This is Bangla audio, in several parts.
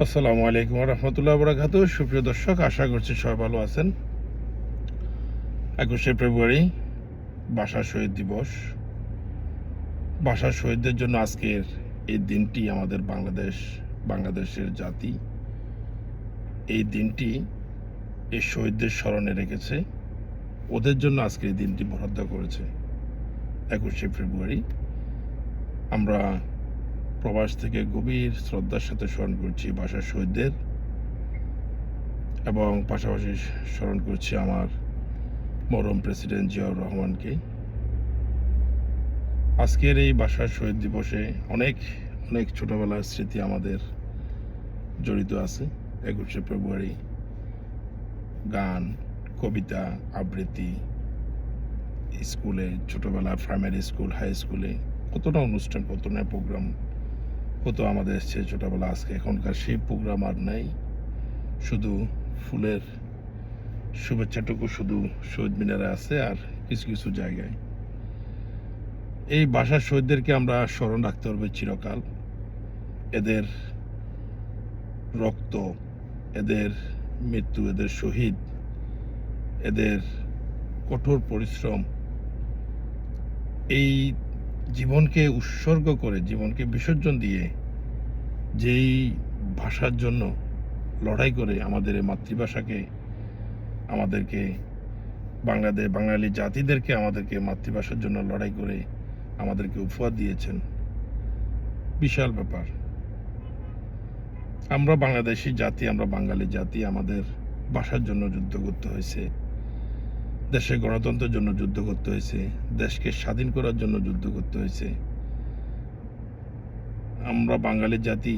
আসসালামু আলাইকুম রহমতুল্লাহ বরাকাতু। সুপ্রিয় দর্শক, আশা করছি সবাই ভালো আছেন। 21শে ফেব্রুয়ারি ভাষা শহীদ দিবস। ভাষা শহীদদের জন্য আজকের এই দিনটি আমাদের বাংলাদেশের জাতি এই দিনটি এই শহীদদের স্মরণে রেখেছে। ওদের জন্য আজকে এই দিনটি বরাদ্দ করেছে 21শে ফেব্রুয়ারি। আমরা প্রবাস থেকে গভীর শ্রদ্ধার সাথে স্মরণ করছি ভাষা শহীদদের, এবং পাশাপাশি স্মরণ করছি আমার মরহুম প্রেসিডেন্ট জিয়াউর রহমানকে। আজকের এই ভাষা শহীদ দিবসে অনেক অনেক ছোটবেলার স্মৃতি আমাদের জড়িত আছে। 21শে ফেব্রুয়ারি গান, কবিতা, আবৃত্তি, স্কুলে ছোটবেলা প্রাইমারি স্কুল, হাই স্কুলে কতটা অনুষ্ঠান, কতটা প্রোগ্রাম হতো আমাদের সে ছোটবেলা। আজকে এখনকার সেই প্রোগ্রাম আর নাই, শুধু ফুলের শুভেচ্ছাটুকু শুধু শহীদ মিনারে আছে আর কিছু কিছু জায়গায়। এই ভাষা শহীদদেরকে আমরা স্মরণ রাখতে পারবো চিরকাল। এদের রক্ত, এদের মৃত্যু, এদের শহীদ, এদের কঠোর পরিশ্রম, এই জীবনকে উৎসর্গ করে, জীবনকে বিসর্জন দিয়ে যেই ভাষার জন্য লড়াই করে আমাদের এই মাতৃভাষাকে, আমাদেরকে বাঙালি জাতিদেরকে, আমাদেরকে মাতৃভাষার জন্য লড়াই করে আমাদেরকে উপহার দিয়েছেন, বিশাল ব্যাপার। আমরা বাংলাদেশি জাতি, আমরা বাঙালি জাতি, আমাদের ভাষার জন্য যুদ্ধ করতে হয়েছে, দেশের গণতন্ত্রের জন্য যুদ্ধ করতে হয়েছে, দেশকে স্বাধীন করার জন্য যুদ্ধ করতে হয়েছে। আমরা বাঙালি জাতি,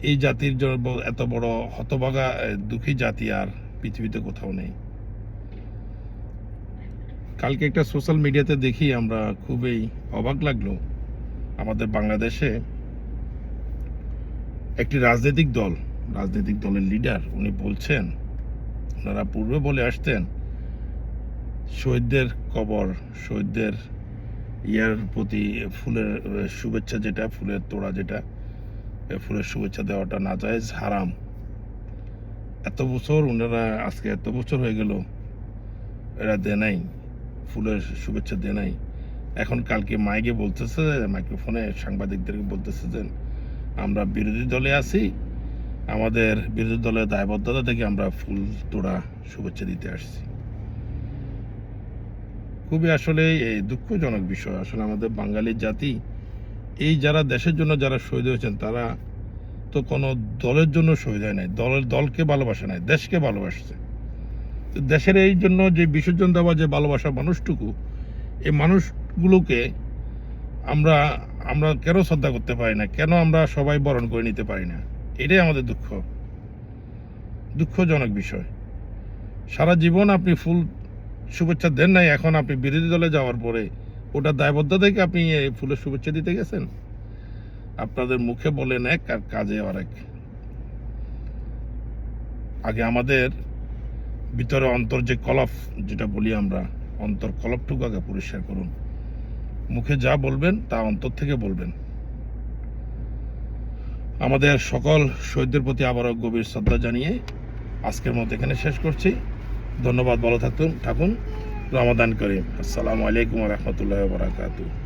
এই জাতির জন্য এত বড় হতভাগা দুঃখী জাতি আর পৃথিবীতে কোথাও নেই। কালকে একটা সোশ্যাল মিডিয়াতে দেখি আমরা খুবই অবাক লাগলো। আমাদের বাংলাদেশে একটি রাজনৈতিক দলের লিডার, উনি বলছেন, ওনারা পূর্বে বলে আসতেন শহীদদের কবর, শহীদদের ইয়ার প্রতি ফুলের শুভেচ্ছা, যেটা ফুলের তোড়া, যেটা ফুলের শুভেচ্ছা দেওয়াটা নাজায়েজ, হারাম। এত বছর ওনারা, আজকে এত বছর হয়ে গেল এরা দেয় নাই, ফুলের শুভেচ্ছা দেয় নাই। এখন কালকে মাইকে বলতেছে, মাইক্রোফোনে সাংবাদিকদেরকে বলতেছে যে আমরা বিরোধী দলে আছি, আমাদের বিরোধী দলের দায়বদ্ধতা থেকে আমরা ফুল তোড়া শুভেচ্ছা দিতে আসছি। খুবই আসলে এই দুঃখজনক বিষয়। আসলে আমাদের বাঙালি জাতি, এই যারা দেশের জন্য যারা শহীদ হয়েছেন, তারা তো কোনো দলের জন্য শহীদ হয় নাই, দলকে ভালোবাসে নাই, দেশকে ভালোবাসছে। দেশের এই জন্য যে বিসর্জন দেওয়া, যে ভালোবাসা মানুষটুকু, এই মানুষগুলোকে আমরা কেন শ্রদ্ধা করতে পারি না, কেন আমরা সবাই বরণ করে নিতে পারি না? এটাই আমাদের দুঃখজনক বিষয়। সারা জীবন আপনি ফুল শুভেচ্ছা দেন নাই, এখন আপনি বিরোধী দলে যাওয়ার পরে ওটা দায়বদ্ধতা থেকে আপনি ফুলের শুভেচ্ছা দিতে গেছেন। আপনাদের মুখে বলেন এক আর কাজে আরেক। আগে আমাদের ভিতরে অন্তর যে কলপ, যেটা বলি আমরা, অন্তর কলপটুকু আগে পরিষ্কার করুন। মুখে যা বলবেন তা অন্তর থেকে বলবেন। আমাদের সকল শহীদদের প্রতি আবারও গভীর শ্রদ্ধা জানিয়ে আজকের মতো এখানে শেষ করছি। ধন্যবাদ, ভালো থাকুন। রমাদান করিম। আসসালামু আলাইকুম রহমতুল্লাহ বরাকাতুহু।